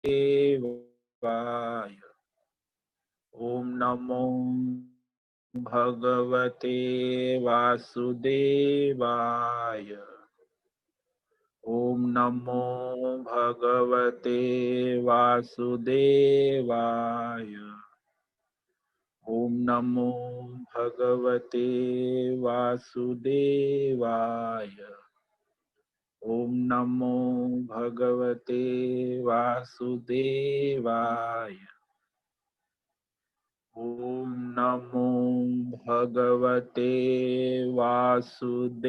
वासुदेवाय। ओम नमो भगवते वासुदेवाय। ओम नमो भगवते वासुदेवाय। ओम नमो भगवते वासुदेवाय। ओम नमो भगवते वासुदेवाय। ओम नमो भगवते वासुदेवाय।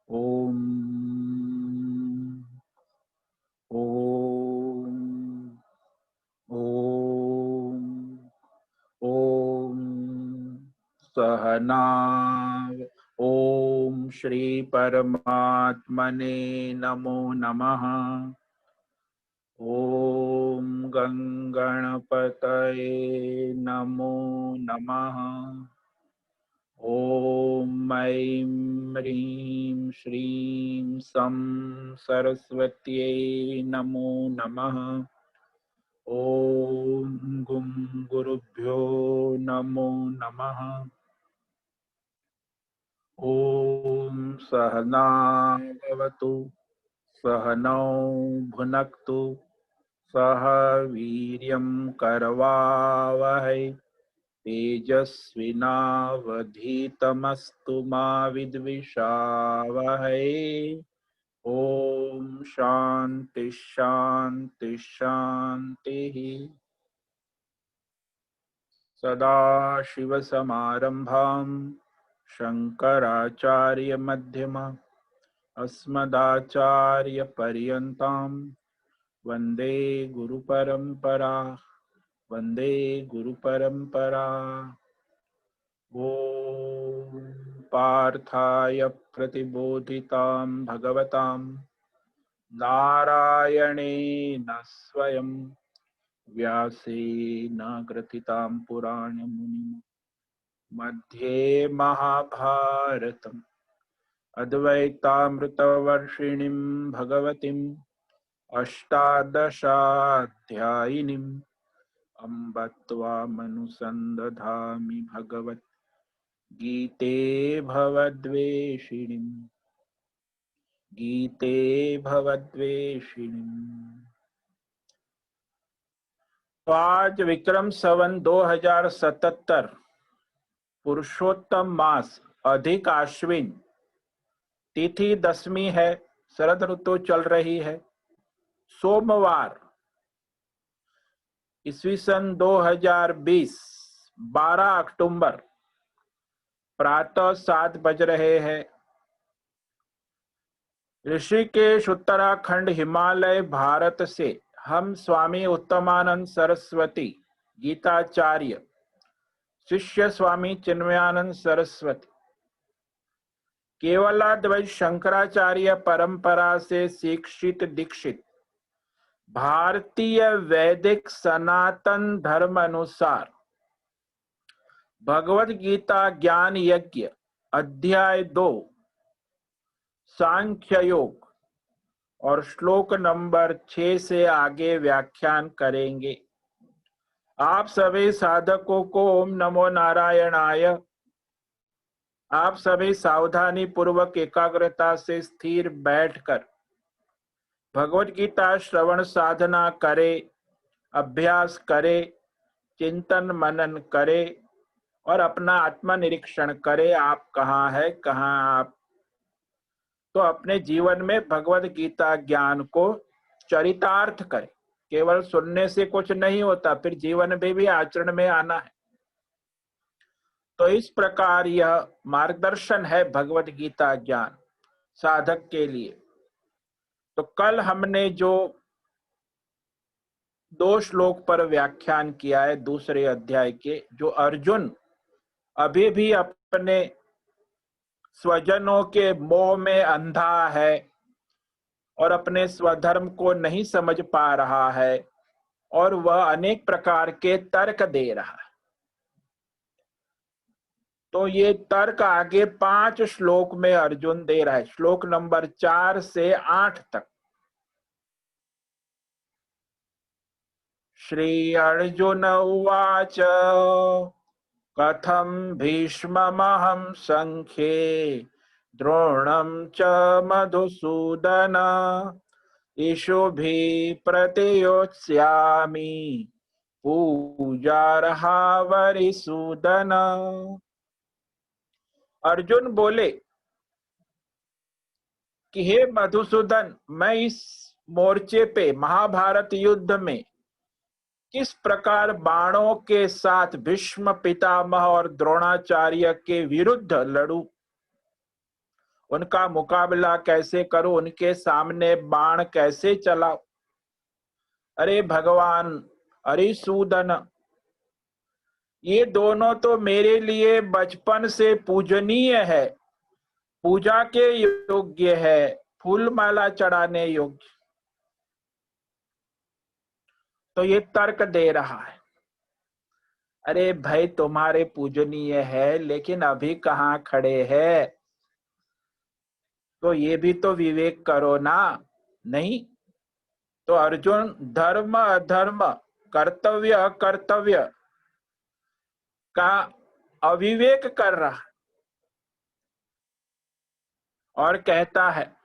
ओम ओम ओम ओम सहना। ओम श्री परमात्मने नमो नमः। ओम गणपतये नमो नमः। ओम ऐं ह्रीं श्रीं सं सरस्वत्यै नमो नमः। ओम गुं गुरुभ्यो नमो नमः। ओम सहना भवतु सहनौ भुनक्तु सह वीर्यं करवावहै तेजस्विनावधीतमस्तु मा विद्विषावहै। ओम शांति शांति शांति। सदाशिवसमारंभां शंकराचार्यमध्यमाम् अस्मदाचार्यपर्यन्तां वन्दे गुरुपरम्परा। वन्दे गुरुपरम्परा। ओम पार्थाय प्रतिबोधितां भगवतां नारायणेन स्वयं व्यासेन ग्रथितां पुराणमुनिं मध्ये महाभारतम् अद्वैतामृतवर्षिणीं भगवतीम् अष्टादशाध्यायिनीम् अम्ब त्वामनुसन्दधामि भगवत् गीते भवद्वेषिणीम्। गीते भवद्वेषिणीम्। तो आज विक्रम संवत 2077 पुरुषोत्तम मास अधिक आश्विन तिथि 10वीं है। शरद ऋतु चल रही है। सोमवार ईस्वी सन 2020 12 अक्टूबर प्रातः 7 बज रहे हैं। ऋषिकेश उत्तराखंड हिमालय भारत से हम स्वामी उत्तमानंद सरस्वती गीताचार्य शिष्य स्वामी चिन्मयानंद सरस्वती केवलाद्वैत शंकराचार्य परंपरा से शिक्षित दीक्षित भारतीय वैदिक सनातन धर्म अनुसार भगवत गीता ज्ञान यज्ञ अध्याय 2 सांख्य योग और श्लोक नंबर 6 से आगे व्याख्यान करेंगे। आप सभी साधकों को ओम नमो नारायणाय। आप सभी सावधानी पूर्वक एकाग्रता से स्थिर बैठकर भगवत गीता श्रवण साधना करे, अभ्यास करे, चिंतन मनन करे और अपना आत्मनिरीक्षण करे। आप कहाँ है, कहाँ आप। तो अपने जीवन में भगवत गीता ज्ञान को चरितार्थ करें। केवल सुनने से कुछ नहीं होता, फिर जीवन में भी आचरण में आना है। तो इस प्रकार यह मार्गदर्शन है भगवत गीता ज्ञान साधक के लिए। तो कल हमने जो 2 श्लोक पर व्याख्यान किया है दूसरे अध्याय के, जो अर्जुन अभी भी अपने स्वजनों के मोह में अंधा है और अपने स्वधर्म को नहीं समझ पा रहा है और वह अनेक प्रकार के तर्क दे रहा है। तो ये तर्क आगे 5 श्लोक में अर्जुन दे रहा है, श्लोक नंबर 4 से 8 तक। श्री अर्जुन उवाच कथं भीष्ममहं संख्ये द्रोणं च मधुसूदन इषुभिः प्रतियोत्स्यामि पूजार्हा वरिसूदन। अर्जुन बोले कि हे मधुसूदन, मैं इस मोर्चे पे महाभारत युद्ध में किस प्रकार बाणों के साथ भीष्म पितामह और द्रोणाचार्य के विरुद्ध लड़ूं, उनका मुकाबला कैसे करूं, उनके सामने बाण कैसे चलाऊं। अरे भगवान अरिसूदन, ये दोनों तो मेरे लिए बचपन से पूजनीय है, पूजा के योग्य है, फूल माला चढ़ाने योग्य। तो ये तर्क दे रहा है, अरे भाई तुम्हारे पूजनीय है लेकिन अभी कहाँ खड़े हैं, तो ये भी तो विवेक करो ना। नहीं, तो अर्जुन धर्म अधर्म, कर्तव्य अकर्तव्य का अविवेक कर रहा और कहता है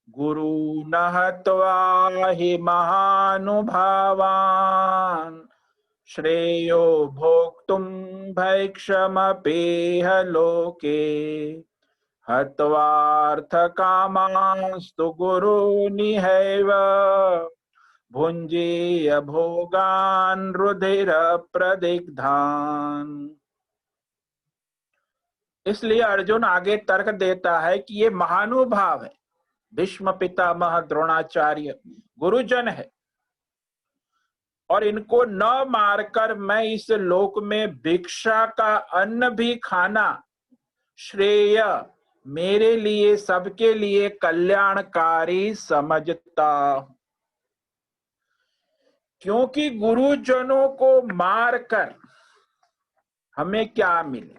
गुरु न हत्वा हि महानुभावान् श्रेयो भोक्तुं भैक्षमपीह लोके हत्वार्थकामांस्तु गुरूनिहैव भुञ्जीय भोगान् रुधिर प्रदिग्धान्। इसलिए अर्जुन आगे तर्क देता है कि ये महानुभाव है, भीष्म पितामह द्रोणाचार्य गुरुजन है, और इनको न मारकर मैं इस लोक में भिक्षा का अन्न भी खाना श्रेय, मेरे लिए सबके लिए कल्याणकारी समझता। क्योंकि गुरुजनों को मारकर हमें क्या मिले,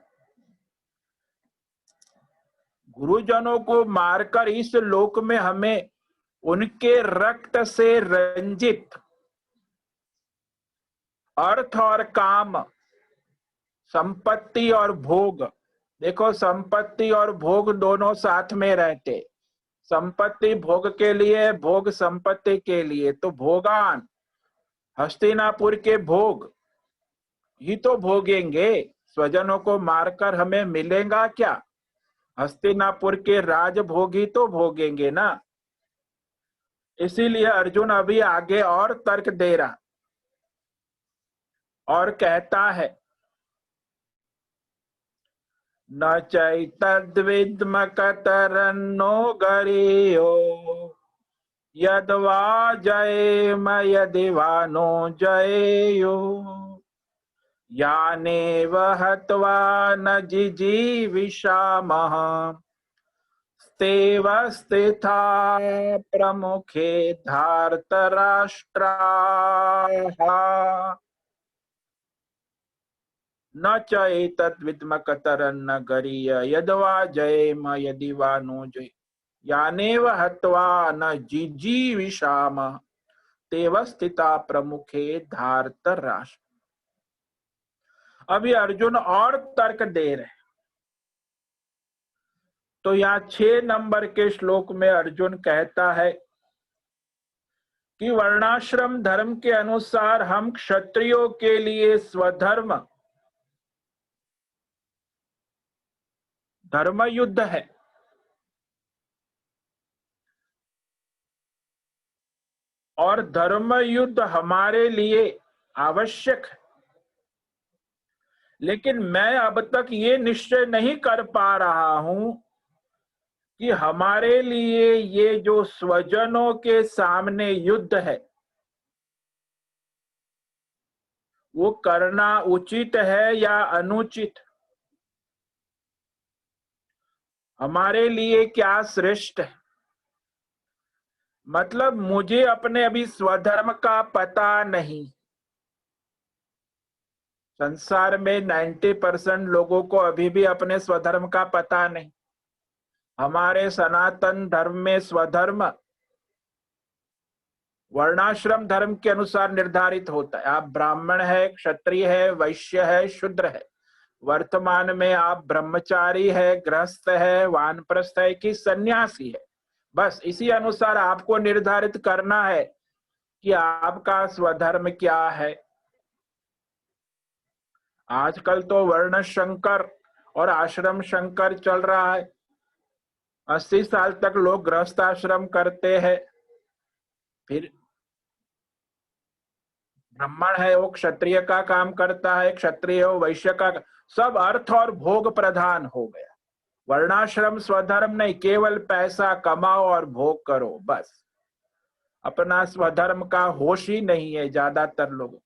गुरुजनों को मारकर इस लोक में हमें उनके रक्त से रंजित अर्थ और काम, संपत्ति और भोग, देखो संपत्ति और भोग दोनों साथ में रहते, संपत्ति भोग के लिए, भोग संपत्ति के लिए, तो भोगान हस्तिनापुर के भोग ही तो भोगेंगे, स्वजनों को मारकर हमें मिलेगा क्या, हस्तिनापुर के राजभोग ही तो भोगेंगे ना। इसीलिए अर्जुन अभी आगे और तर्क दे रहा और कहता है न चैतद्विद्म कतरन्नो गरीयो यद्वा जयेम यदि वा नो जयेयो यानेव हत्वा न जिजीविषामः स्तेव स्थिता प्रमुखे धार्तराष्ट्राः न च एतद्विद्म कतरन्न गरीय यद्वा जयेम यदि वा नो जय यानेव हत्वा न जिजीविषामः तेव स्थिता प्रमुखे धार्तराष्ट्र। अभी अर्जुन और तर्क दे रहे, तो यहाँ 6 नंबर के श्लोक में अर्जुन कहता है कि वर्णाश्रम धर्म के अनुसार हम क्षत्रियों के लिए स्वधर्म धर्म युद्ध है, और धर्म युद्ध हमारे लिए आवश्यक है, लेकिन मैं अब तक ये निश्चय नहीं कर पा रहा हूं कि हमारे लिए ये जो स्वजनों के सामने युद्ध है वो करना उचित है या अनुचित, हमारे लिए क्या श्रेष्ठ है। मतलब मुझे अपने अभी स्वधर्म का पता नहीं, संसार में 90% लोगों को अभी भी अपने स्वधर्म का पता नहीं। हमारे सनातन धर्म में स्वधर्म वर्णाश्रम धर्म के अनुसार निर्धारित होता है। आप ब्राह्मण है, क्षत्रिय है, वैश्य है, शूद्र है। वर्तमान में आप ब्रह्मचारी है, गृहस्थ है, वानप्रस्थ है कि सन्यासी है। बस इसी अनुसार आपको निर्धारित करना है कि आपका स्वधर्म क्या है। आजकल तो वर्ण शंकर और आश्रम शंकर चल रहा है। 80 साल तक लोग गृहस्थ आश्रम करते हैं, फिर ब्राह्मण है वो क्षत्रिय का काम करता है, क्षत्रिय हो वैश्य का, सब अर्थ और भोग प्रधान हो गया। वर्णाश्रम स्वधर्म नहीं, केवल पैसा कमाओ और भोग करो बस। अपना स्वधर्म का होश ही नहीं है ज्यादातर लोगों,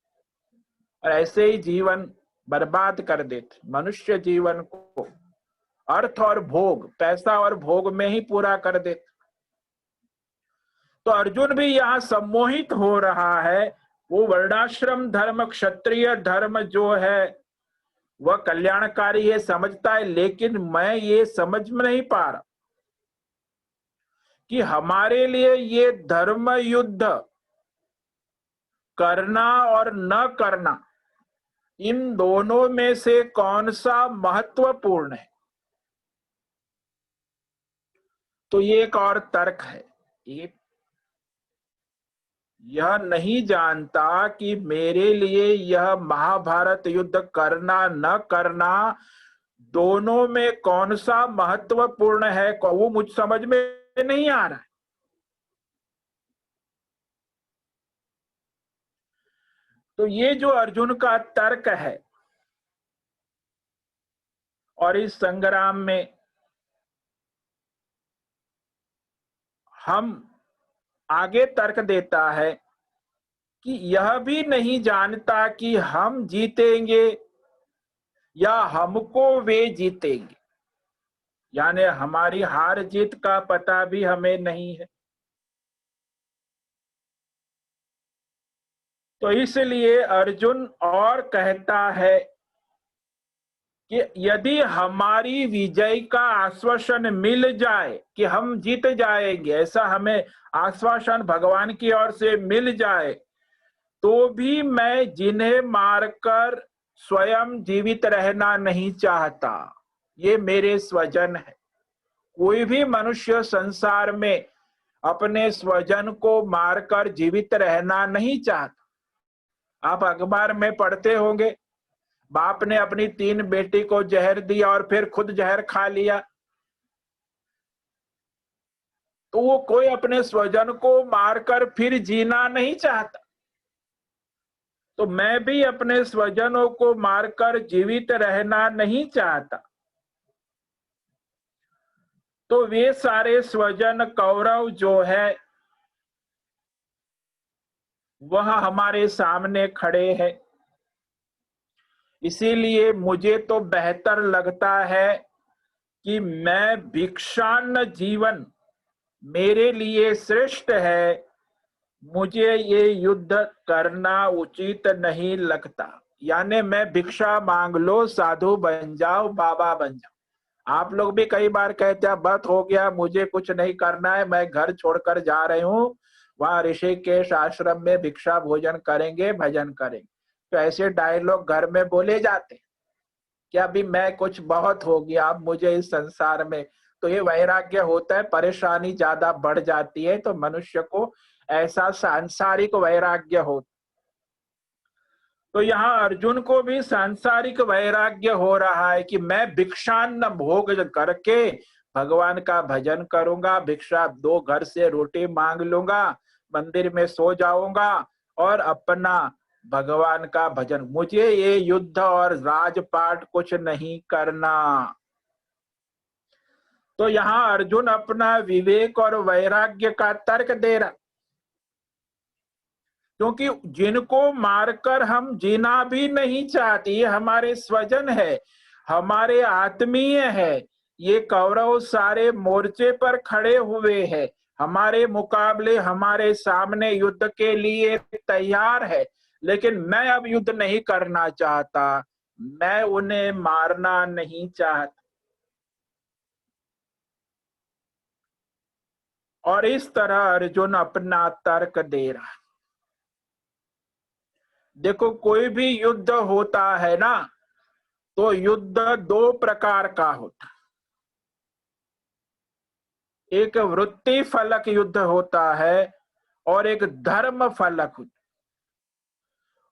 और ऐसे ही जीवन बर्बाद कर देते। मनुष्य जीवन को अर्थ और भोग, पैसा और भोग में ही पूरा कर देते। तो अर्जुन भी यहाँ सम्मोहित हो रहा है। वो वर्णाश्रम धर्म, क्षत्रिय धर्म जो है वह कल्याणकारी है, समझता है, लेकिन मैं ये समझ में नहीं पा रहा कि हमारे लिए ये धर्म युद्ध करना और न करना, इन दोनों में से कौन सा महत्वपूर्ण है। तो ये एक और तर्क है। यह नहीं जानता कि मेरे लिए यह महाभारत युद्ध करना न करना, दोनों में कौन सा महत्वपूर्ण है, वो मुझ समझ में नहीं आ रहा है। तो ये जो अर्जुन का तर्क है, और इस संग्राम में हम आगे तर्क देता है कि यह भी नहीं जानता कि हम जीतेंगे या हमको वे जीतेंगे, यानी हमारी हार जीत का पता भी हमें नहीं है। तो इसलिए अर्जुन और कहता है कि यदि हमारी विजय का आश्वासन मिल जाए कि हम जीत जाएंगे, ऐसा हमें आश्वासन भगवान की ओर से मिल जाए, तो भी मैं जिन्हें मारकर स्वयं जीवित रहना नहीं चाहता। ये मेरे स्वजन है। कोई भी मनुष्य संसार में अपने स्वजन को मारकर जीवित रहना नहीं चाहता। आप अखबार में पढ़ते होंगे, बाप ने अपनी 3 बेटी को जहर दिया और फिर खुद जहर खा लिया। तो वो कोई अपने स्वजन को मारकर फिर जीना नहीं चाहता। तो मैं भी अपने स्वजनों को मारकर जीवित रहना नहीं चाहता। तो वे सारे स्वजन कौरव जो है वह हमारे सामने खड़े हैं। इसीलिए मुझे तो बेहतर लगता है कि मैं भिक्षान्न जीवन मेरे लिए श्रेष्ठ है। मुझे ये युद्ध करना उचित नहीं लगता। यानी मैं भिक्षा मांग लो, साधु बन जाओ, बाबा बन जाओ। आप लोग भी कई बार कहते हैं बस हो गया, मुझे कुछ नहीं करना है, मैं घर छोड़कर जा रही हूँ, वहां ऋषिकेश आश्रम में भिक्षा भोजन करेंगे, भजन करेंगे। तो ऐसे डायलॉग घर में बोले जाते हैं कि अभी मैं कुछ बहुत हो गया, अब मुझे इस संसार में, तो ये वैराग्य होता है। परेशानी ज्यादा बढ़ जाती है तो मनुष्य को ऐसा सांसारिक वैराग्य हो। तो यहाँ अर्जुन को भी सांसारिक वैराग्य हो रहा है कि मैं भिक्षान्न भोग करके भगवान का भजन करूंगा, भिक्षा 2 घर से रोटी मांग लूंगा, मंदिर में सो जाऊंगा और अपना भगवान का भजन। मुझे ये युद्ध और राजपाट कुछ नहीं करना। तो यहाँ अर्जुन अपना विवेक और वैराग्य का तर्क दे रहा, क्योंकि जिनको मारकर हम जीना भी नहीं चाहते, ये हमारे स्वजन है, हमारे आत्मीय है। ये कौरव सारे मोर्चे पर खड़े हुए हैं, हमारे मुकाबले, हमारे सामने युद्ध के लिए तैयार है, लेकिन मैं अब युद्ध नहीं करना चाहता, मैं उन्हें मारना नहीं चाहता। और इस तरह अर्जुन अपना तर्क दे रहा है। देखो, कोई भी युद्ध होता है ना, तो युद्ध दो प्रकार का होता है। एक वृत्ति फलक युद्ध होता है और एक धर्म फलक युद्ध।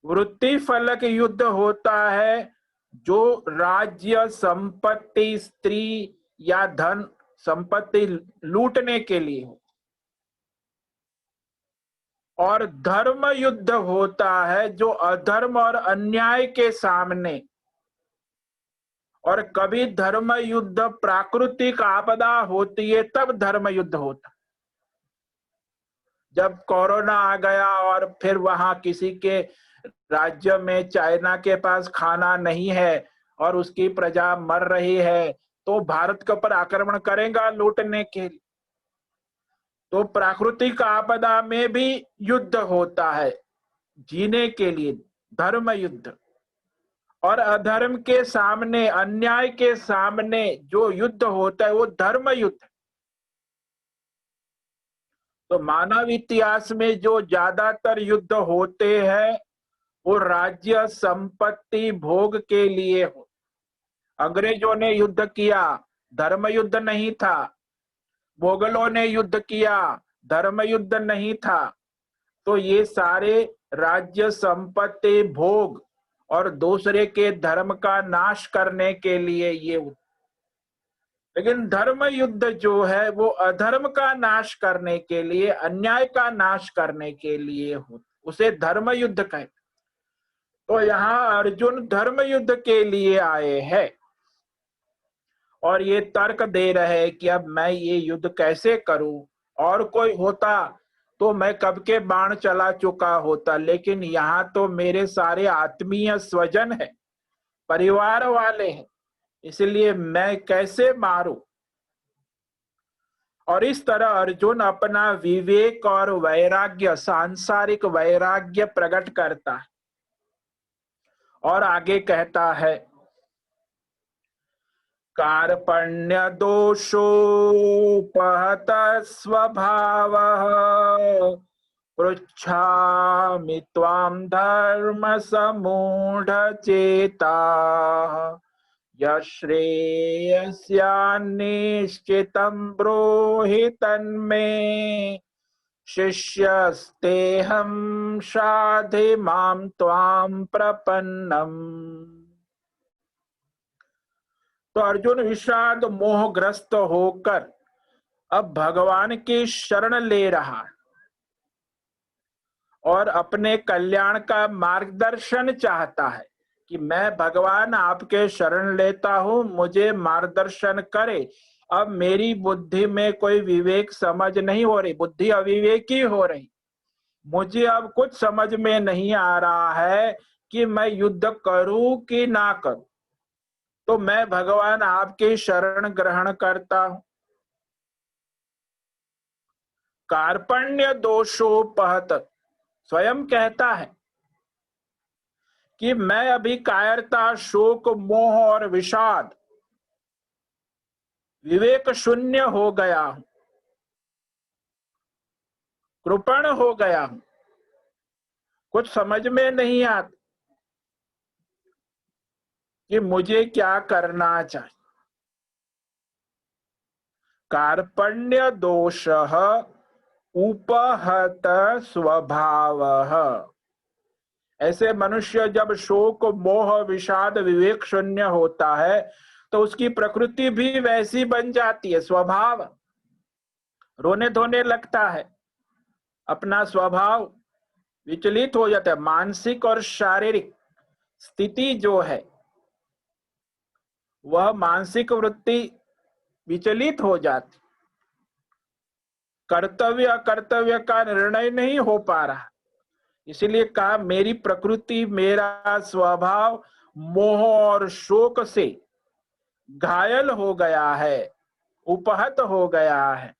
वृत्ति फलक युद्ध होता है जो राज्य, संपत्ति, स्त्री या धन संपत्ति लूटने के लिए हो। और धर्म युद्ध होता है जो अधर्म और अन्याय के सामने। और कभी धर्म युद्ध प्राकृतिक आपदा होती है तब धर्म युद्ध होता। जब कोरोना आ गया और फिर वहां किसी के राज्य में चाइना के पास खाना नहीं है और उसकी प्रजा मर रही है, तो भारत के ऊपर आक्रमण करेगा लूटने के लिए। तो प्राकृतिक आपदा में भी युद्ध होता है जीने के लिए, धर्म युद्ध। और अधर्म के सामने, अन्याय के सामने जो युद्ध होता है वो धर्म युद्ध। तो मानव इतिहास में जो ज्यादातर युद्ध होते हैं वो राज्य, संपत्ति, भोग के लिए हो। अंग्रेजों ने युद्ध किया, धर्म युद्ध नहीं था। मुगलों ने युद्ध किया, धर्म युद्ध नहीं था। तो ये सारे राज्य, संपत्ति, भोग और दूसरे के धर्म का नाश करने के लिए ये। लेकिन धर्म युद्ध जो है वो अधर्म का नाश करने के लिए, अन्याय का नाश करने के लिए हो, उसे धर्म युद्ध कहते। तो यहाँ अर्जुन धर्म युद्ध के लिए आए हैं और ये तर्क दे रहे हैं कि अब मैं ये युद्ध कैसे करूं। और कोई होता तो मैं कब के बाण चला चुका होता, लेकिन यहाँ तो मेरे सारे आत्मीय स्वजन है, परिवार वाले हैं, इसलिए मैं कैसे मारूं। और इस तरह अर्जुन अपना विवेक और वैराग्य, सांसारिक वैराग्य प्रकट करता है और आगे कहता है, कार्पण्य दोषोपहत स्वभावः पृच्छामि त्वां धर्म समूढ़ चेताः यश्रेयस्यान्निश्चितं ब्रूहि तन्मे शिष्यस्तेहं शाधि मां त्वां प्रपन्नम्। तो अर्जुन विषाद मोहग्रस्त होकर अब भगवान की शरण ले रहा है और अपने कल्याण का मार्गदर्शन चाहता है कि मैं भगवान आपके शरण लेता हूं, मुझे मार्गदर्शन करे। अब मेरी बुद्धि में कोई विवेक समझ नहीं हो रही, बुद्धि अविवेकी हो रही। मुझे अब कुछ समझ में नहीं आ रहा है कि मैं युद्ध करूं कि ना करूं। तो मैं भगवान आपकी शरण ग्रहण करता हूं। कार्पण्य दोषोपहत, स्वयं कहता है कि मैं अभी कायरता, शोक, मोह और विषाद, विवेक शून्य हो गया हूं, कृपण हो गया हूं, कुछ समझ में नहीं आता कि मुझे क्या करना चाहिए। कार्पण्य दोषः उपहत स्वभावः। ऐसे मनुष्य जब शोक, मोह, विषाद, विवेक शून्य होता है तो उसकी प्रकृति भी वैसी बन जाती है, स्वभाव रोने धोने लगता है, अपना स्वभाव विचलित हो जाता है। मानसिक और शारीरिक स्थिति जो है वह मानसिक वृत्ति विचलित हो जाती, कर्तव्य अकर्तव्य का निर्णय नहीं हो पा रहा। इसलिए कहा मेरी प्रकृति, मेरा स्वभाव मोह और शोक से घायल हो गया है, उपहत हो गया है।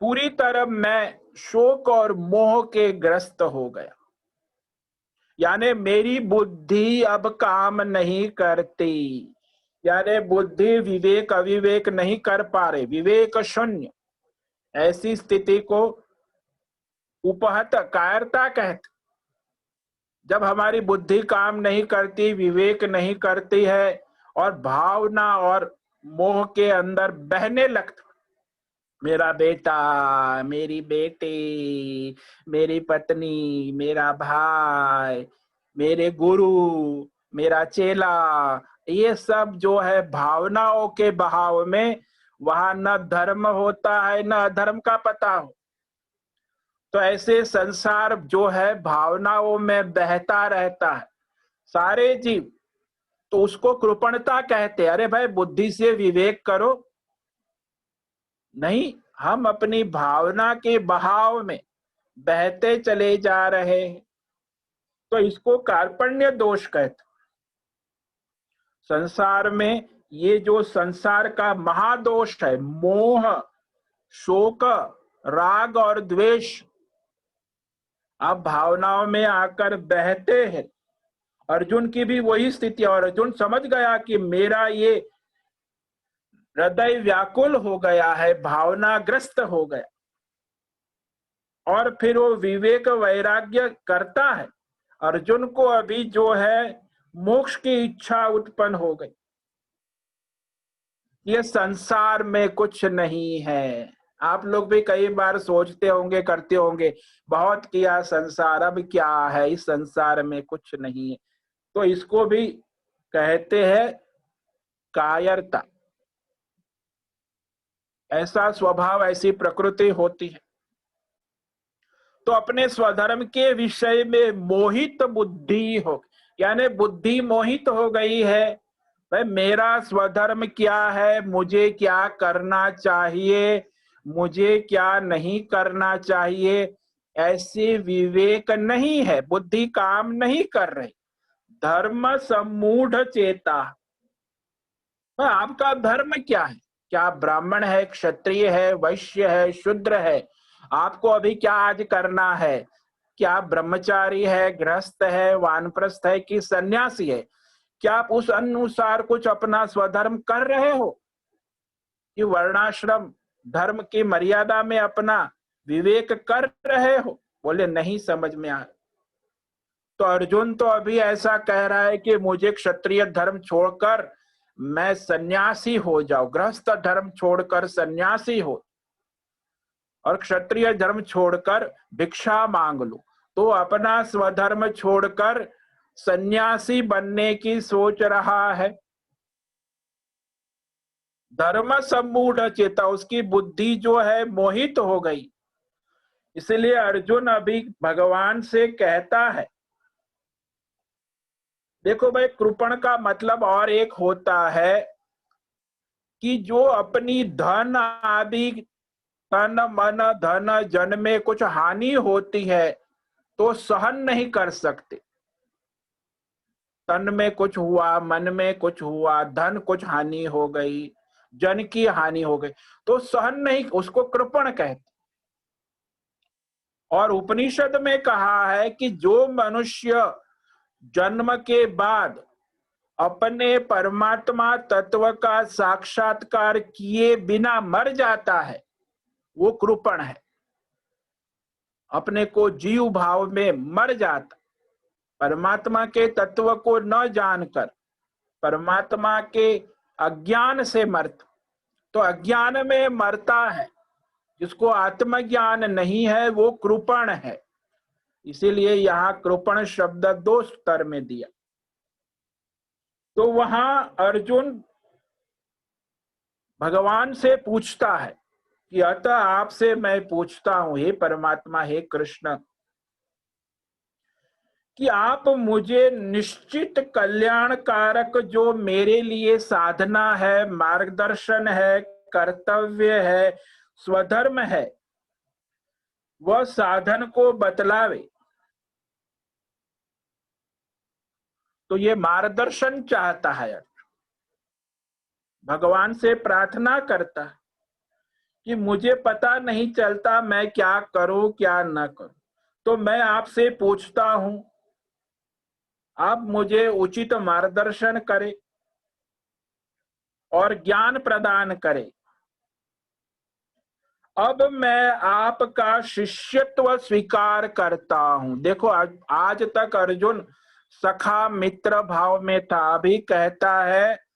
पूरी तरह मैं शोक और मोह के ग्रस्त हो गया। यानी मेरी बुद्धि अब काम नहीं करती, यानी बुद्धि विवेक अविवेक नहीं कर पा रहे, विवेक शून्य, ऐसी स्थिति को उपहत कायरता कहते। जब हमारी बुद्धि काम नहीं करती, विवेक नहीं करती है और भावना और मोह के अंदर बहने लगता, मेरा बेटा, मेरी बेटी, मेरी पत्नी, मेरा भाई, मेरे गुरु, मेरा चेला, ये सब जो है भावनाओं के बहाव में, वहां न धर्म होता है न अधर्म का पता हो। तो ऐसे संसार जो है भावनाओं में बहता रहता है, सारे जीव। तो उसको कृपणता कहते। अरे भाई बुद्धि से विवेक करो, नहीं, हम अपनी भावना के बहाव में बहते चले जा रहे हैं, तो इसको कार्पण्य दोष कहते। संसार में ये जो संसार का महादोष है, मोह, शोक, राग और द्वेष, आप भावनाओं में आकर बहते हैं। अर्जुन की भी वही स्थिति, और अर्जुन समझ गया कि मेरा ये हृदय व्याकुल हो गया है, भावनाग्रस्त हो गया, और फिर वो विवेक वैराग्य करता है। अर्जुन को अभी जो है मोक्ष की इच्छा उत्पन्न हो गई, ये संसार में कुछ नहीं है। आप लोग भी कई बार सोचते होंगे, करते होंगे, बहुत किया संसार, अब क्या है, इस संसार में कुछ नहीं है। तो इसको भी कहते हैं कायरता। ऐसा स्वभाव, ऐसी प्रकृति होती है। तो अपने स्वधर्म के विषय में मोहित बुद्धि हो, यानी बुद्धि मोहित हो गई है। भाई मेरा स्वधर्म क्या है, मुझे क्या करना चाहिए, मुझे क्या नहीं करना चाहिए, ऐसे विवेक नहीं है, बुद्धि काम नहीं कर रही। धर्म सम्मूढ़ चेता। आपका धर्म क्या है? क्या ब्राह्मण है, क्षत्रिय है, वैश्य है, शूद्र है? आपको अभी क्या आज करना है? क्या ब्रह्मचारी है, गृहस्थ है, वानप्रस्थ है कि सन्यासी है? क्या आप उस अनुसार कुछ अपना स्वधर्म कर रहे हो कि वर्णाश्रम धर्म की मर्यादा में अपना विवेक कर रहे हो? बोले नहीं समझ में आ। तो अर्जुन तो अभी ऐसा कह रहा है कि मुझे क्षत्रिय धर्म छोड़कर मैं सन्यासी हो जाऊं, गृहस्थ धर्म छोड़कर सन्यासी हो, और क्षत्रिय धर्म छोड़कर भिक्षा मांग लो। तो अपना स्वधर्म छोड़कर सन्यासी बनने की सोच रहा है। धर्म सम्मूढ़ चेता, उसकी बुद्धि जो है मोहित हो गई। इसलिए अर्जुन अभी भगवान से कहता है, देखो भाई, कृपण का मतलब और एक होता है कि जो अपनी धन आदि, तन मन धन जन में कुछ हानि होती है तो सहन नहीं कर सकते। तन में कुछ हुआ, मन में कुछ हुआ, धन कुछ हानि हो गई, जन की हानि हो गई, तो सहन नहीं, उसको कृपण कहते। और उपनिषद में कहा है कि जो मनुष्य जन्म के बाद अपने परमात्मा तत्व का साक्षात्कार किए बिना मर जाता है, वो कृपण है। अपने को जीव भाव में मर जाता, परमात्मा के तत्व को न जानकर, परमात्मा के अज्ञान से मरता। तो अज्ञान में मरता है, जिसको आत्मज्ञान नहीं है वो कृपण है। इसीलिए यहाँ कृपण शब्द दो स्तर में दिया। तो वहां अर्जुन भगवान से पूछता है कि अतः आपसे मैं पूछता हूं, हे परमात्मा, हे कृष्ण, कि आप मुझे निश्चित कल्याणकारक जो मेरे लिए साधना है, मार्गदर्शन है, कर्तव्य है, स्वधर्म है, वह साधन को बतलावे। तो ये मार्गदर्शन चाहता है, भगवान से प्रार्थना करता है कि मुझे पता नहीं चलता मैं क्या करूं क्या न करूं, तो मैं आपसे पूछता हूं आप मुझे उचित मार्गदर्शन करें और ज्ञान प्रदान करें। अब मैं आपका शिष्यत्व स्वीकार करता हूं। देखो, आज तक अर्जुन सखा मित्र भाव में था, अभी कहता है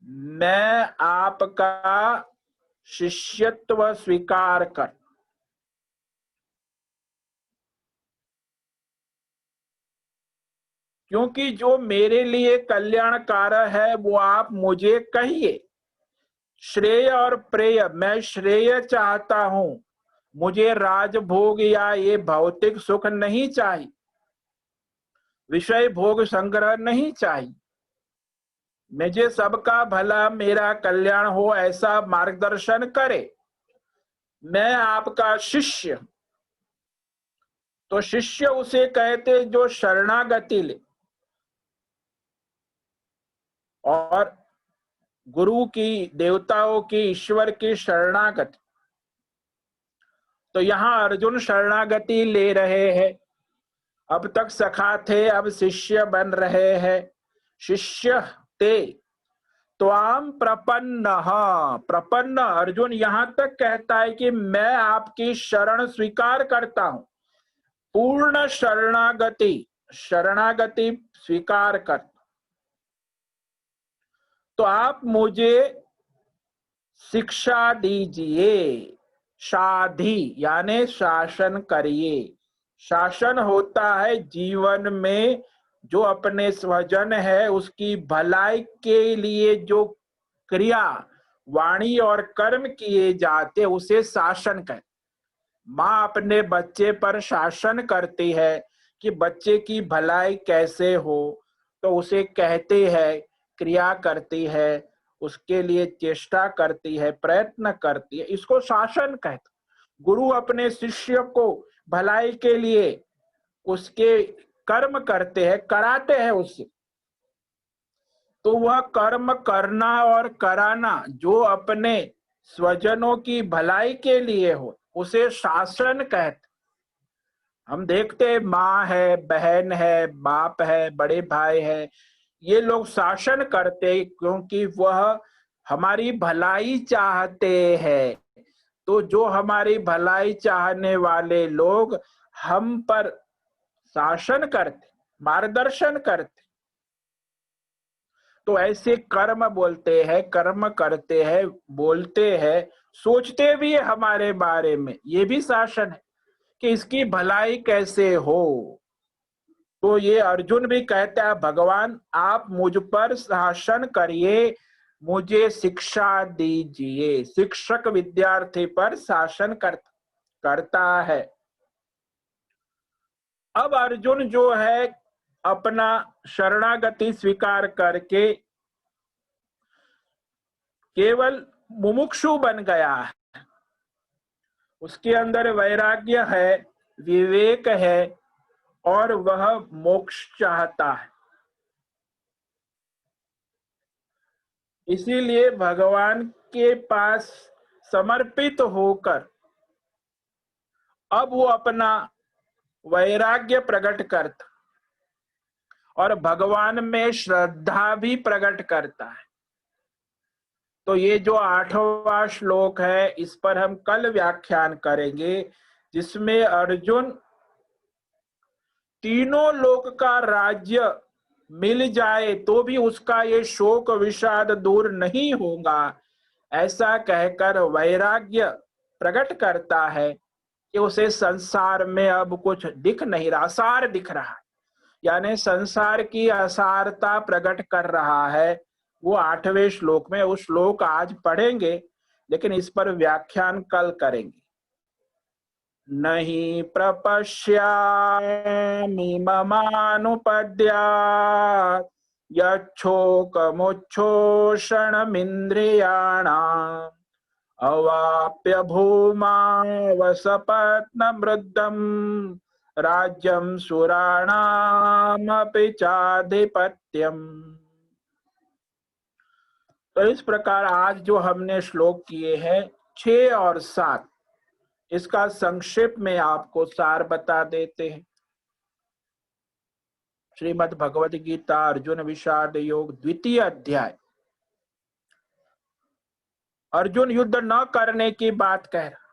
मैं आपका शिष्यत्व स्वीकार कर। क्योंकि जो मेरे लिए कल्याणकारक है वो आप मुझे कहिए। श्रेय और प्रेय, मैं श्रेय चाहता हूं, मुझे राजभोग या ये भौतिक सुख नहीं चाहिए, विषय भोग संग्रह नहीं चाहिए। मुझे सबका भला, मेरा कल्याण हो, ऐसा मार्गदर्शन करे। मैं आपका शिष्य। तो शिष्य उसे कहते जो शरणागति ले और गुरु की, देवताओं की, ईश्वर की शरणागति। तो यहां अर्जुन शरणागति ले रहे हैं। अब तक सखा थे, अब शिष्य बन रहे हैं। शिष्य ते त्वाम प्रपन्न। प्रपन्न अर्जुन यहां तक कहता है कि मैं आपकी शरण स्वीकार करता हूं। पूर्ण शरणागति, शरणागति स्वीकार कर। तो आप मुझे शिक्षा दीजिए। शाधि यानी शासन करिए। शासन होता है जीवन में जो अपने स्वजन है उसकी भलाई के लिए जो क्रिया, वाणी और कर्म किए जाते उसे शासन कहते। माँ अपने बच्चे पर शासन करती है कि बच्चे की भलाई कैसे हो, तो उसे कहते हैं, क्रिया करती है, उसके लिए चेष्टा करती है, प्रयत्न करती है, इसको शासन कहते। गुरु अपने शिष्य को भलाई के लिए उसके कर्म करते हैं, कराते हैं उससे। तो वह कर्म करना और कराना जो अपने स्वजनों की भलाई के लिए हो उसे शासन कहते। हम देखते हैं माँ है, बहन है, बाप है, बड़े भाई है, ये लोग शासन करते क्योंकि वह हमारी भलाई चाहते हैं। तो जो हमारी भलाई चाहने वाले लोग हम पर शासन करते, मार्गदर्शन करते, तो ऐसे कर्म बोलते हैं, कर्म करते हैं, बोलते हैं, सोचते भी है हमारे बारे में, ये भी शासन है कि इसकी भलाई कैसे हो। तो ये अर्जुन भी कहता है भगवान आप मुझ पर शासन करिए, मुझे शिक्षा दीजिए। शिक्षक विद्यार्थी पर शासन करता है। अब अर्जुन जो है अपना शरणागति स्वीकार करके केवल मुमुक्षु बन गया है। उसके अंदर वैराग्य है, विवेक है और वह मोक्ष चाहता है। इसीलिए भगवान के पास समर्पित होकर अब वो अपना वैराग्य प्रकट करता और भगवान में श्रद्धा भी प्रकट करता है। तो ये जो 8वां श्लोक है इस पर हम कल व्याख्यान करेंगे, जिसमें अर्जुन तीनों लोक का राज्य मिल जाए तो भी उसका ये शोक विषाद दूर नहीं होगा, ऐसा कहकर वैराग्य प्रकट करता है कि उसे संसार में अब कुछ दिख नहीं रहा, असार दिख रहा है, यानी संसार की असारता प्रकट कर रहा है। वो 8वें श्लोक में, उस श्लोक आज पढ़ेंगे लेकिन इस पर व्याख्यान कल करेंगे। नहीं प्रपश्यामि ममानुपद्यात् यच्छोकमुच्छोषणमिन्द्रियाणाम् अवाप्य भूमावसपत्नमृद्धम् राज्यं सुराणामपि चाधिपत्यम्। तो इस प्रकार आज जो हमने श्लोक किए हैं 6 और 7, इसका संक्षेप में आपको सार बता देते हैं। श्रीमद् भगवद गीता अर्जुन विषाद योग द्वितीय अध्याय। अर्जुन युद्ध न करने की बात कह रहा।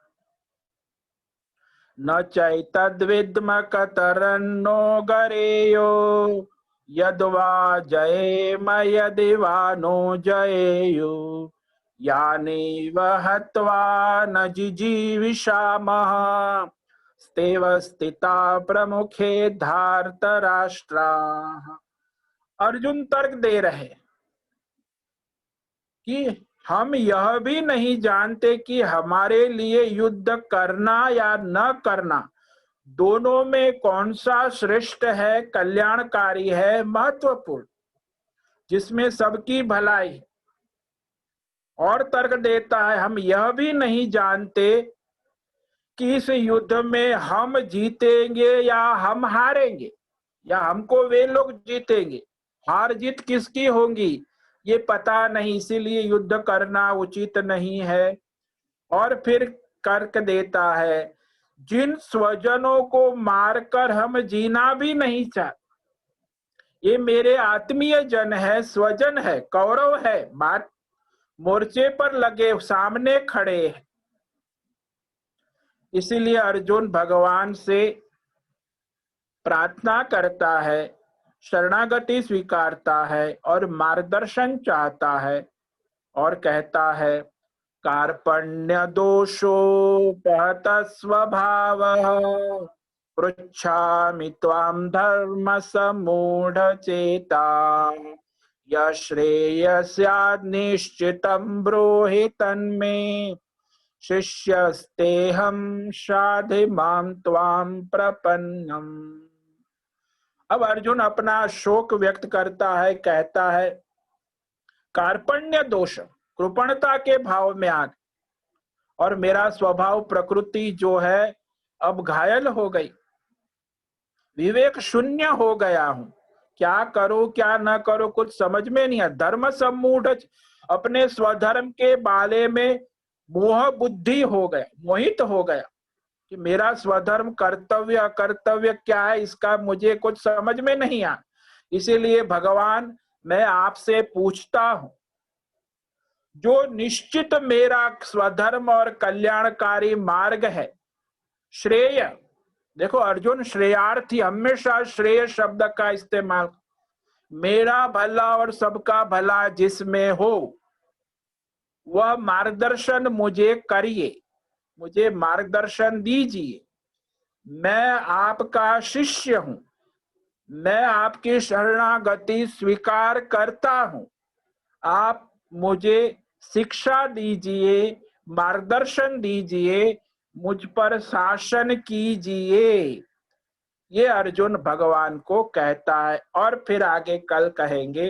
न चैतद्विद्म कतरन्नो गरेयो यद्वा जयेम यदि वा नो जयेयु यानेव हत्वा न जिजीविषामः स्तेव स्थिता प्रमुखे धार्तराष्ट्राः। अर्जुन तर्क दे रहे कि हम यह भी नहीं जानते कि हमारे लिए युद्ध करना या न करना दोनों में कौन सा श्रेष्ठ है, कल्याणकारी है, महत्वपूर्ण, जिसमें सबकी भलाई। और तर्क देता है हम यह भी नहीं जानते कि इस युद्ध में हम जीतेंगे या हम हारेंगे, या हमको वे लोग जीतेंगे। हार जीत किसकी होंगी ये पता नहीं, इसीलिए युद्ध करना उचित नहीं है। और फिर तर्क देता है जिन स्वजनों को मारकर हम जीना भी नहीं चाहते, ये मेरे आत्मीय जन है, स्वजन है, कौरव है, मार मोर्चे पर लगे सामने खड़े हैं। इसीलिए अर्जुन भगवान से प्रार्थना करता है, शरणागति स्वीकारता है और मार्गदर्शन चाहता है और कहता है कार्पण्य दोषोपहत स्वभावः पृच्छामि त्वां धर्म समूढ़ चेता यश्रेयस्याद् निश्चितं ब्रूहि तन्मे शिष्यस्तेहं शाधि मां त्वां प्रपन्नम। अब अर्जुन अपना शोक व्यक्त करता है, कहता है कार्पण्य दोष, कृपणता के भाव में आ, और मेरा स्वभाव प्रकृति जो है अब घायल हो गई, विवेक शून्य हो गया हूं, क्या करूं क्या न करूं कुछ समझ में नहीं आ। धर्म सम्मूढ़, अपने स्वधर्म के बारे में मोह बुद्धि हो गया, मोहित हो गया कि मेरा स्वधर्म कर्तव्य अकर्तव्य क्या है इसका मुझे कुछ समझ में नहीं आ। इसीलिए भगवान मैं आपसे पूछता हूं, जो निश्चित मेरा स्वधर्म और कल्याणकारी मार्ग है, श्रेय, देखो अर्जुन श्रेयार्थी, हमेशा श्रेय शब्द का इस्तेमाल, मेरा भला और सबका भला जिसमें हो वह मार्गदर्शन मुझे करिए, मुझे मार्गदर्शन दीजिए। मैं आपका शिष्य हूं, मैं आपकी शरणागति स्वीकार करता हूं, आप मुझे शिक्षा दीजिए, मार्गदर्शन दीजिए, मुझ पर शासन कीजिए। ये अर्जुन भगवान को कहता है। और फिर आगे कल कहेंगे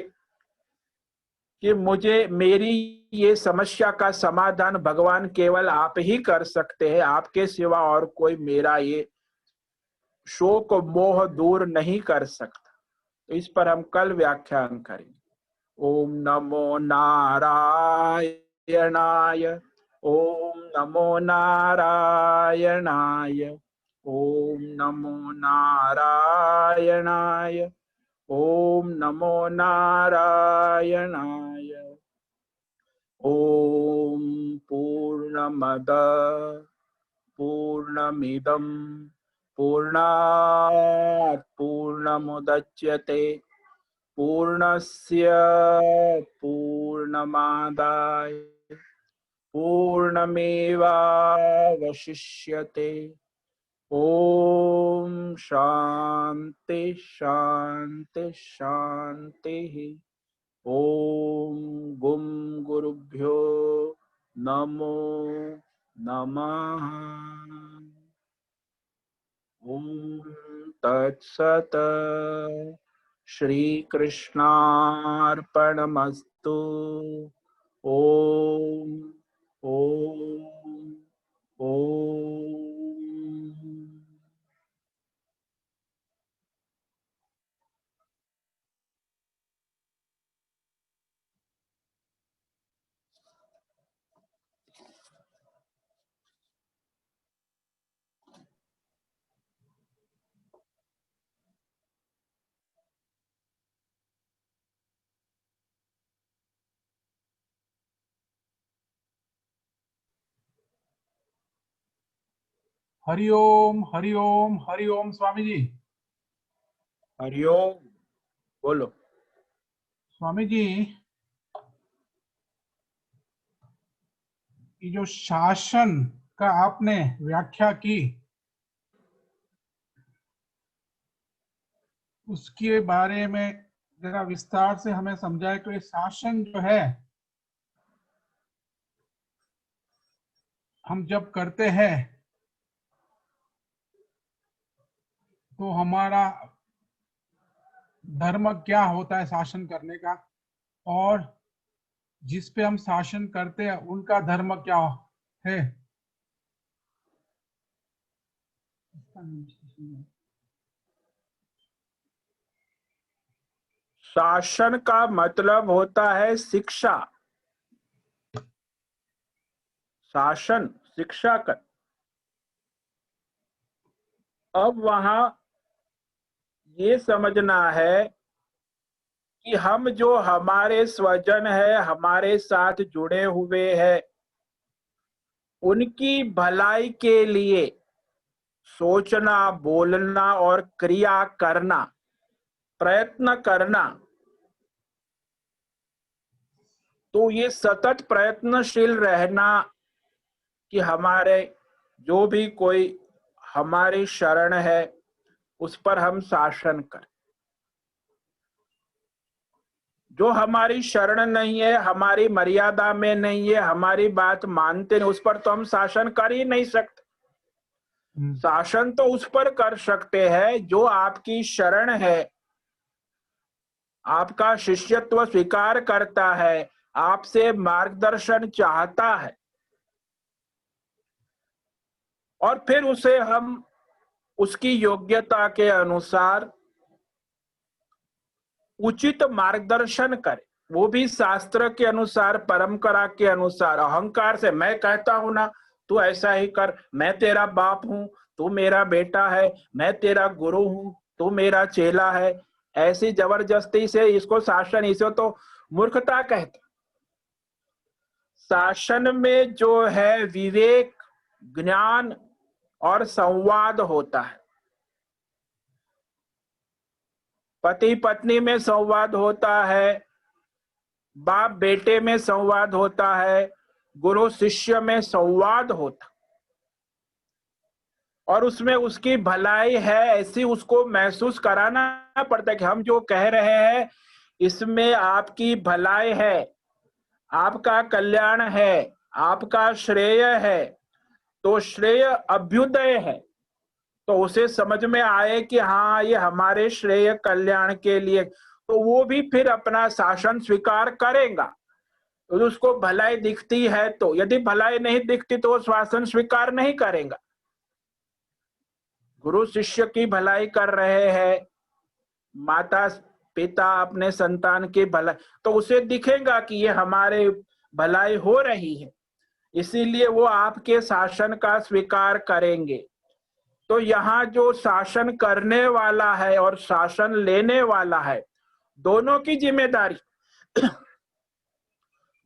कि मुझे मेरी ये समस्या का समाधान भगवान केवल आप ही कर सकते हैं, आपके सिवा और कोई मेरा ये शोक मोह दूर नहीं कर सकता। तो इस पर हम कल व्याख्यान करेंगे। ओम नमो नारायणाय, ओम नमो नारायणाय, ओम नमो नारायणाय, ओम नमो नारायणाय। ओम पूर्णमद पूर्णमिदं पूर्णात् पूर्णमुदच्यते पूर्णस्य पूर्णमादाय पूर्णमेवावशिष्यते। ओम शांति शांति शांति। ओम गुम गुरुभ्यो नमो नमः। ओम तत्सत। श्री कृष्णार्पणमस्तु। ओम ओम ओम। हरिओम हरिओम हरिओम स्वामी जी। हरिओम। बोलो। स्वामी जी, ये जो शासन का आपने व्याख्या की, उसके बारे में जरा विस्तार से हमें समझाए। तो ये शासन जो है, हम जब करते हैं तो हमारा धर्म क्या होता है शासन करने का, और जिस पे हम शासन करते हैं उनका धर्म क्या है। शासन का मतलब होता है शिक्षा। शासन शिक्षा कर। अब वहां ये समझना है कि हम जो हमारे स्वजन है, हमारे साथ जुड़े हुए हैं, उनकी भलाई के लिए सोचना, बोलना और क्रिया करना, प्रयत्न करना, तो ये सतत प्रयत्नशील रहना कि हमारे जो भी कोई हमारी शरण है उस पर हम शासन करें। जो हमारी शरण नहीं है, हमारी मर्यादा में नहीं है, हमारी बात मानते नहीं, उस पर तो हम शासन कर ही नहीं सकते। शासन तो उस पर कर सकते हैं जो आपकी शरण है, आपका शिष्यत्व स्वीकार करता है, आपसे मार्गदर्शन चाहता है, और फिर उसे हम उसकी योग्यता के अनुसार उचित मार्गदर्शन करें, वो भी शास्त्र के अनुसार, परंपरा के अनुसार। अहंकार से मैं कहता हूं ना, तू ऐसा ही कर, मैं तेरा बाप हूं, तू मेरा बेटा है, मैं तेरा गुरु हूं, तू मेरा चेला है, ऐसी जबरदस्ती से इसको शासन, इसे तो मूर्खता कहते। शासन में जो है विवेक, ज्ञान और संवाद होता है। पति पत्नी में संवाद होता है, बाप बेटे में संवाद होता है, गुरु शिष्य में संवाद होता, और उसमें उसकी भलाई है ऐसी उसको महसूस कराना पड़ता है कि हम जो कह रहे हैं इसमें आपकी भलाई है, आपका कल्याण है, आपका श्रेय है। तो श्रेय अभ्युदय है, तो उसे समझ में आए कि हाँ ये हमारे श्रेय कल्याण के लिए, तो वो भी फिर अपना शासन स्वीकार करेगा। तो उसको भलाई दिखती है, तो यदि भलाई नहीं दिखती तो वो शासन स्वीकार नहीं करेगा। गुरु शिष्य की भलाई कर रहे हैं, माता पिता अपने संतान की भलाई, तो उसे दिखेगा कि ये हमारे भलाई हो रही है, इसीलिए वो आपके शासन का स्वीकार करेंगे। तो यहाँ जो शासन करने वाला है और शासन लेने वाला है, दोनों की जिम्मेदारी।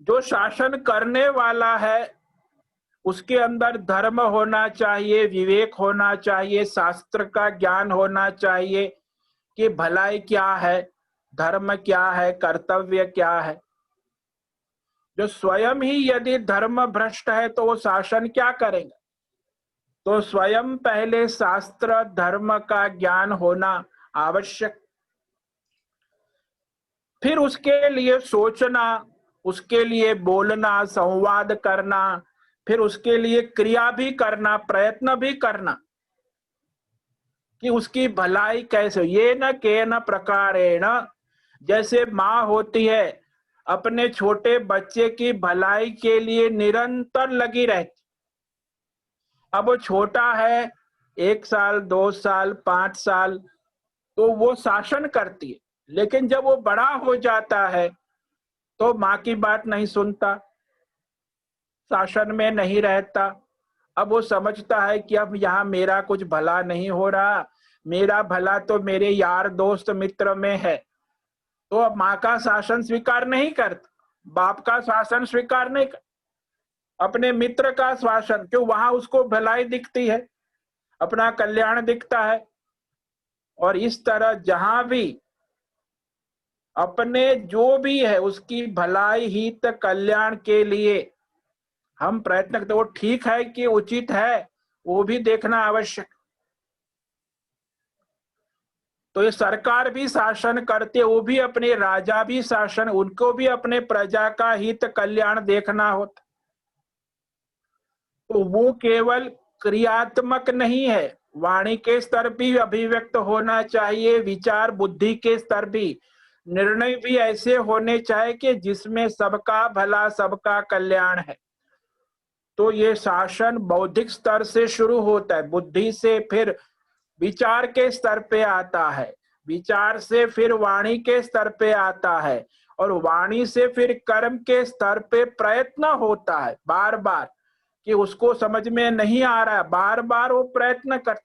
जो शासन करने वाला है उसके अंदर धर्म होना चाहिए, विवेक होना चाहिए, शास्त्र का ज्ञान होना चाहिए कि भलाई क्या है, धर्म क्या है, कर्तव्य क्या है। जो स्वयं ही यदि धर्म भ्रष्ट है तो वो शासन क्या करेगा। तो स्वयं पहले शास्त्र धर्म का ज्ञान होना आवश्यक, फिर उसके लिए सोचना, उसके लिए बोलना, संवाद करना, फिर उसके लिए क्रिया भी करना, प्रयत्न भी करना कि उसकी भलाई कैसे। ये न के न प्रकारेण, जैसे माँ होती है अपने छोटे बच्चे की भलाई के लिए निरंतर लगी रहती। अब वो छोटा है, 1 साल 2 साल 5 साल, तो वो शासन करती है, लेकिन जब वो बड़ा हो जाता है तो माँ की बात नहीं सुनता, शासन में नहीं रहता। अब वो समझता है कि अब यहाँ मेरा कुछ भला नहीं हो रहा, मेरा भला तो मेरे यार दोस्त मित्र में है, तो अब माँ का शासन स्वीकार नहीं करता, बाप का शासन स्वीकार नहीं करता, अपने मित्र का शासन, क्यों, वहां उसको भलाई दिखती है। अपना कल्याण दिखता है। और इस तरह जहां भी अपने जो भी है उसकी भलाई हित कल्याण के लिए हम प्रयत्न करते, वो ठीक है कि उचित है वो भी देखना आवश्यक। तो ये सरकार भी शासन करते, वो भी अपने राजा भी शासन, उनको भी अपने प्रजा का हित कल्याण देखना होता। तो वो केवल क्रियात्मक नहीं है, वाणी के स्तर भी अभिव्यक्त होना चाहिए, विचार बुद्धि के स्तर भी, निर्णय भी ऐसे होने चाहिए कि जिसमें सबका भला सबका कल्याण है। तो ये शासन बौद्धिक स्तर से शुरू होता है, बुद्धि से फिर विचार के स्तर पे आता है, विचार से फिर वाणी के स्तर पे आता है, और वाणी से फिर कर्म के स्तर पे प्रयत्न होता है बार बार, कि उसको समझ में नहीं आ रहा है, बार बार वो प्रयत्न कर।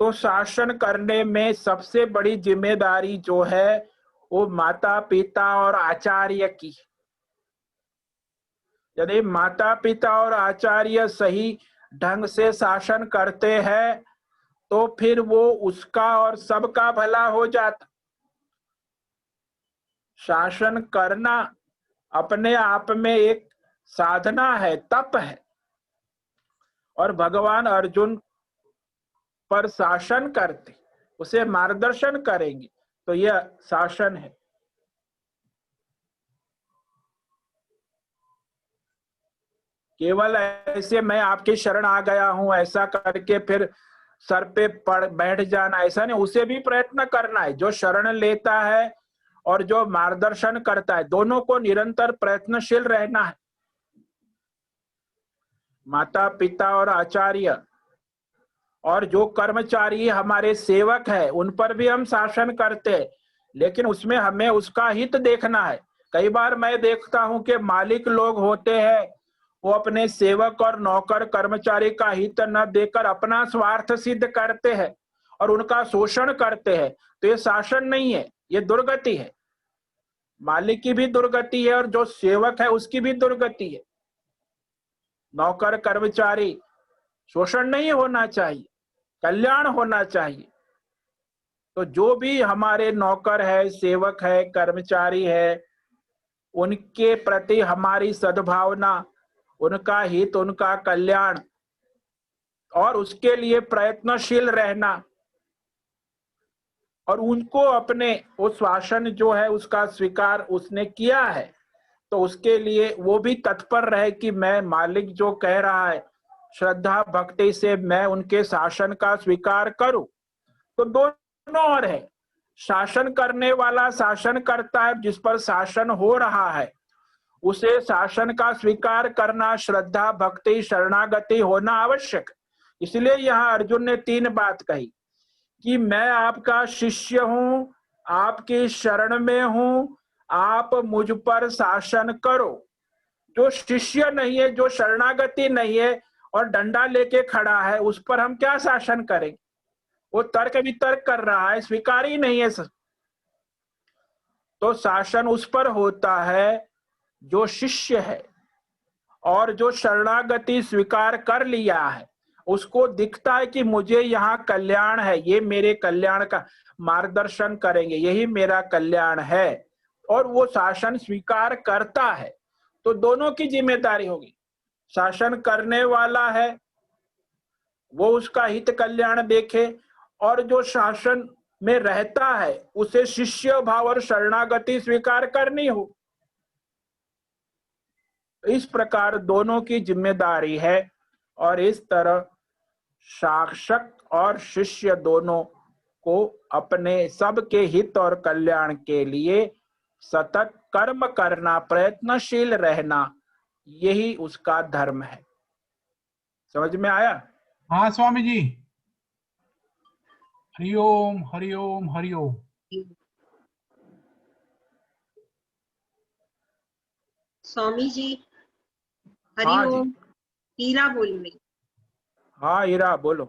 तो शासन करने में सबसे बड़ी जिम्मेदारी जो है वो माता पिता और आचार्य की। यदि माता पिता और आचार्य सही ढंग से शासन करते हैं तो फिर वो उसका और सबका भला हो जाता। शासन करना अपने आप में एक साधना है, तप है, और भगवान अर्जुन पर शासन करते, उसे मार्गदर्शन करेंगे, तो यह शासन है। केवल ऐसे मैं आपकी शरण आ गया हूं ऐसा करके फिर सर पे पड़ बैठ जाना, ऐसा नहीं, उसे भी प्रयत्न करना है। जो शरण लेता है और जो मार्गदर्शन करता है, दोनों को निरंतर प्रयत्नशील रहना है। माता पिता और आचार्य और जो कर्मचारी हमारे सेवक है उन पर भी हम शासन करते हैं, लेकिन उसमें हमें उसका हित देखना है। कई बार मैं देखता हूं कि मालिक लोग होते हैं, वो अपने सेवक और नौकर कर्मचारी का हित न देकर अपना स्वार्थ सिद्ध करते हैं और उनका शोषण करते हैं। तो ये शासन नहीं है, ये दुर्गति है। मालिक की भी दुर्गति है और जो सेवक है उसकी भी दुर्गति है। नौकर कर्मचारी शोषण नहीं होना चाहिए, कल्याण होना चाहिए। तो जो भी हमारे नौकर है, सेवक है, कर्मचारी है, उनके प्रति हमारी सद्भावना, उनका हित, उनका कल्याण और उसके लिए प्रयत्नशील रहना, और उनको अपने वो शासन जो है उसका स्वीकार उसने किया है तो उसके लिए वो भी तत्पर रहे कि मैं मालिक जो कह रहा है श्रद्धा भक्ति से मैं उनके शासन का स्वीकार करूं। तो दोनों और है, शासन करने वाला शासन करता है, जिस पर शासन हो रहा है उसे शासन का स्वीकार करना, श्रद्धा भक्ति शरणागति होना आवश्यक। इसलिए यहाँ अर्जुन ने 3 बात कही कि मैं आपका शिष्य हूं, आपकी शरण में हूं, आप मुझ पर शासन करो। जो शिष्य नहीं है, जो शरणागति नहीं है और डंडा लेके खड़ा है, उस पर हम क्या शासन करें? वो तर्क वितर्क कर रहा है, स्वीकार ही नहीं है। तो शासन उस पर होता है जो शिष्य है, और जो शरणागति स्वीकार कर लिया है उसको दिखता है कि मुझे यहाँ कल्याण है, ये मेरे कल्याण का मार्गदर्शन करेंगे, यही मेरा कल्याण है, और वो शासन स्वीकार करता है। तो दोनों की जिम्मेदारी होगी। शासन करने वाला है वो उसका हित कल्याण देखे, और जो शासन में रहता है उसे शिष्य भाव और शरणागति स्वीकार करनी हो। इस प्रकार दोनों की जिम्मेदारी है, और इस तरह शासक और शिष्य दोनों को अपने सबके हित और कल्याण के लिए सतत कर्म करना, प्रयत्नशील रहना, यही उसका धर्म है। समझ में आया? हाँ स्वामी जी, हरिओम हरिओम हरिओम। स्वामी जी हाँ जी। हरिओम। हीरा बोल रही। हाँ हीरा बोलो।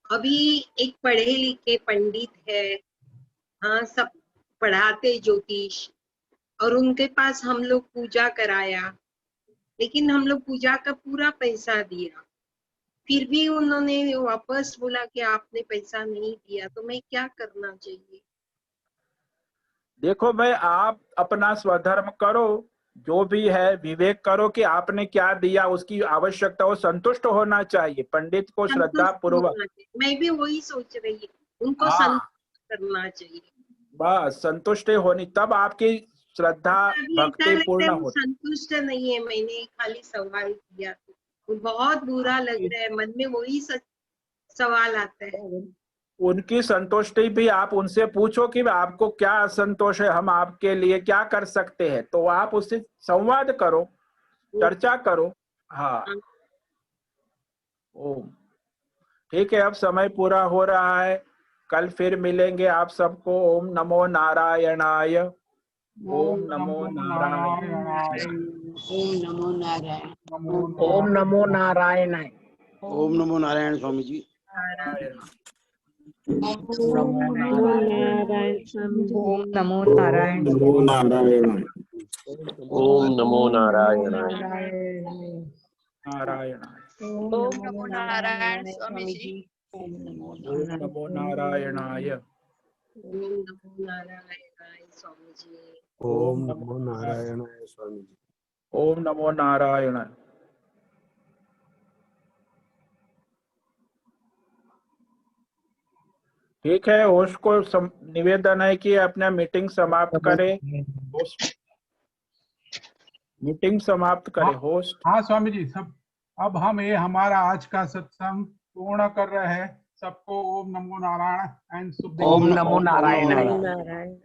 अभी एक पढ़े लिखे पंडित है, हाँ सब पढ़ाते ज्योतिष, और उनके पास हम लोग पूजा कराया, लेकिन हम लोग पूजा का पूरा पैसा दिया, फिर भी उन्होंने वापस बोला कि आपने पैसा नहीं दिया, तो मैं क्या करना चाहिए? देखो भाई, आप अपना स्वधर्म करो, जो भी है विवेक करो कि आपने क्या दिया, उसकी आवश्यकता हो, संतुष्ट होना चाहिए पंडित को श्रद्धा संतुष्ट पूर्वक। होना चाहिए, मैं भी वही सोच रही हूँ, उनको हाँ, संतुष्ट करना चाहिए। बस संतुष्टि होनी, तब आपकी श्रद्धा अभी ऐसा भक्ति लगता है पूर्ण वो होती। संतुष्ट नहीं है, मैंने खाली सवाल किया तो वो बहुत बुरा लग रहा है, मन में वही सवाल आता है। उनकी संतुष्टि भी आप उनसे पूछो कि आपको क्या असंतोष है, हम आपके लिए क्या कर सकते हैं, तो आप उससे संवाद करो, चर्चा करो। हाँ। हाँ, ओम। ठीक है, अब समय पूरा हो रहा है, कल फिर मिलेंगे आप सबको। ओम नमो नारायणाय। ओम नमो नारायण। ओम नमो नारायण। नमो ओम नमो नारायण। नारायणाय। ओम नमो नारायण स्वामी जी। नारायण। नमो नारायण स्वामी जी। ओम नमो नारायण। नमो नारायण। ओम नमो नारायण। नारायण। ओम नमो नारायण स्वामी जी। ओम नमो ओम नमो नारायणाय। ओम नमो नारायणाय स्वामी जी। ओम नमो नारायण स्वामी जी। ओम नमो नारायण। ठीक है, होस्ट को निवेदन है कि अपना मीटिंग समाप्त करे। होस्ट मीटिंग समाप्त करे। होस्ट। हाँ स्वामी जी, सब अब हम ये हमारा आज का सत्संग पूर्ण कर रहे हैं। सबको ओम नमो नारायण एंड शुभ ओम दीपावली। नमो नारायणाय। नारायण।